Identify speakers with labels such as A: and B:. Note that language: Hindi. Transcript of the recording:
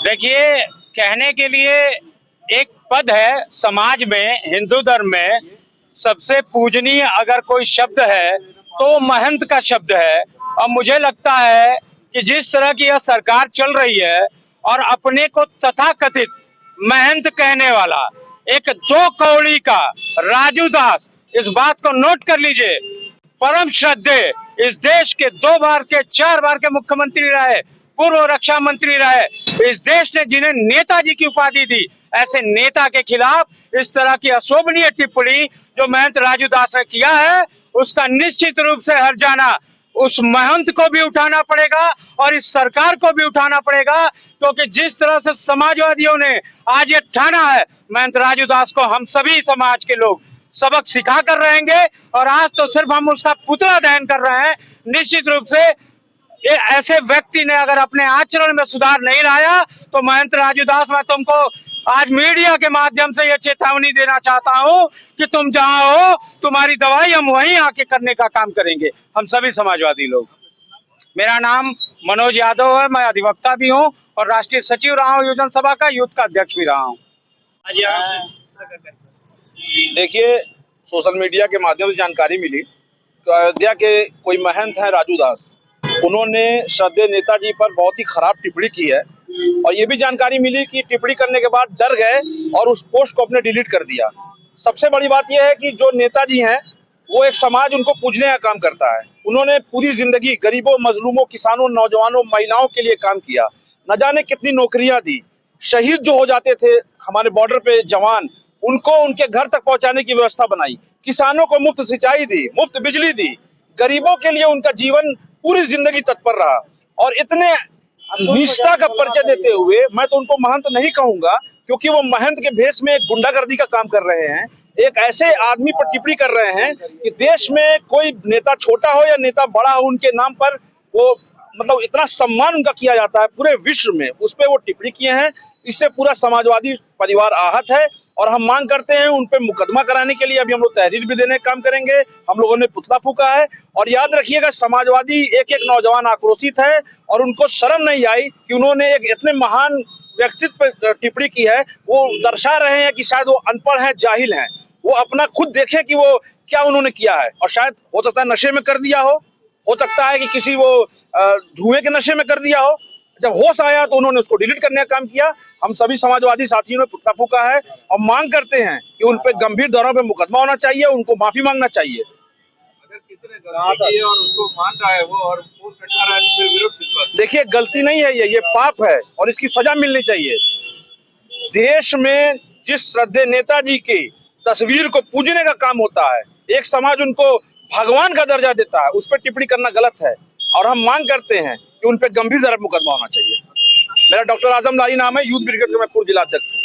A: देखिए, कहने के लिए एक पद है समाज में, हिंदू धर्म में सबसे पूजनीय अगर कोई शब्द है तो महंत का शब्द है। और मुझे लगता है कि जिस तरह की यह सरकार चल रही है और अपने को तथाकथित महंत कहने वाला एक दो कौड़ी का राजू दास, इस बात को नोट कर लीजिए, परम श्रद्धेय, इस देश के 2 बार के 4 बार के मुख्यमंत्री रहे, पूर्व रक्षा मंत्री रहे, इस देश ने जिन्हें नेताजी की उपाधि दी, ऐसे नेता के खिलाफ इस तरह की अशोभनीय टिप्पणी जो महंत राजू दास ने किया है, उसका निश्चित रूप से हट जाना उस महंत को भी उठाना पड़ेगा और इस सरकार को भी उठाना पड़ेगा। क्योंकि जिस तरह से समाजवादियों ने आज ये ठाना है, महंत राजू दास को हम सभी समाज के लोग सबक सिखा कर रहेंगे। और आज तो सिर्फ हम उसका पुतला दहन कर रहे हैं। निश्चित रूप से ऐसे व्यक्ति ने अगर अपने आचरण में सुधार नहीं लाया तो महंत राजू दास, मैं तुमको आज मीडिया के माध्यम से यह चेतावनी देना चाहता हूं कि तुम जहां हो, तुम्हारी दवाई हम वहीं आके करने का काम करेंगे, हम सभी समाजवादी लोग। मेरा नाम मनोज यादव है, मैं अधिवक्ता भी हूं और राष्ट्रीय सचिव रहा हूं योजना सभा का, यूथ का अध्यक्ष भी रहा हूं।
B: देखिए, सोशल मीडिया के माध्यम से जानकारी मिली तो अयोध्या के कोई महंत है राजू दास, उन्होंने श्रद्धेय नेताजी पर बहुत ही खराब टिप्पणी की है। और ये भी जानकारी मिली कि टिप्पणी करने के बाद डर गए और उस पोस्ट को अपने डिलीट कर दिया। सबसे बड़ी बात यह है कि जो नेताजी हैं वो एक समाज उनको पूजने का काम करता है। उन्होंने पूरी जिंदगी गरीबों, मजलूमों, किसानों, नौजवानों, महिलाओं के लिए काम किया, न जाने कितनी नौकरियां दी। शहीद जो हो जाते थे हमारे बॉर्डर पे जवान, उनको उनके घर तक पहुंचाने की व्यवस्था बनाई, किसानों को मुफ्त सिंचाई दी, मुफ्त बिजली दी, गरीबों के लिए उनका जीवन पूरी जिंदगी तत्पर रहा। और इतने निष्ठा का परिचय देते हुए मैं तो उनको महंत नहीं कहूंगा, क्योंकि वो महंत के भेष में गुंडागर्दी का काम कर रहे हैं, एक ऐसे आदमी पर टिप्पणी कर रहे हैं कि देश में कोई नेता छोटा हो या नेता बड़ा हो, उनके नाम पर वो मतलब इतना सम्मान उनका किया जाता है पूरे विश्व में, उस पर वो टिप्पणी किए हैं। इससे पूरा समाजवादी परिवार आहत है और हम मांग करते हैं उन पे मुकदमा कराने के लिए। अभी हम लोग तहरीर भी देने का काम करेंगे, हम लोगों ने पुतला फूका है। और याद रखिएगा, समाजवादी एक एक नौजवान आक्रोशित है और उनको शर्म नहीं आई कि उन्होंने एक इतने महान व्यक्तित्व पर टिप्पणी की है। वो दर्शा रहे हैं कि शायद वो अनपढ़ हैं, जाहिल हैं। वो अपना खुद देखें कि वो क्या उन्होंने किया है, और शायद हो सकता है नशे में कर दिया हो सकता है कि किसी वो धुएं के नशे में कर दिया हो। जब होश आया तो उन्होंने उसको डिलीट करने का काम किया। हम सभी समाजवादी साथियों ने पुतला फूका है और मांग करते हैं कि उन पे गंभीर धाराओं पे मुकदमा होना चाहिए, उनको माफी मांगना चाहिए।
C: अगर किसी ने गलती की है और उसको मान रहा है वो और पोस्ट हटा रहा है तो फिर विरोध किस बात?
B: देखिए, गलती नहीं है, ये पाप है और इसकी सजा मिलनी चाहिए। देश में जिस श्रद्धेय नेताजी की तस्वीर को पूजने का काम होता है, एक समाज उनको भगवान का दर्जा देता है, उस पर टिप्पणी करना गलत है। और हम मांग करते हैं कि उन पर गंभीर धारा मुकदमा होना चाहिए। मेरा डॉक्टर आजम लारी नाम है, यूथ ब्रिगेड का मैं पूर्व जिला अध्यक्ष हूँ।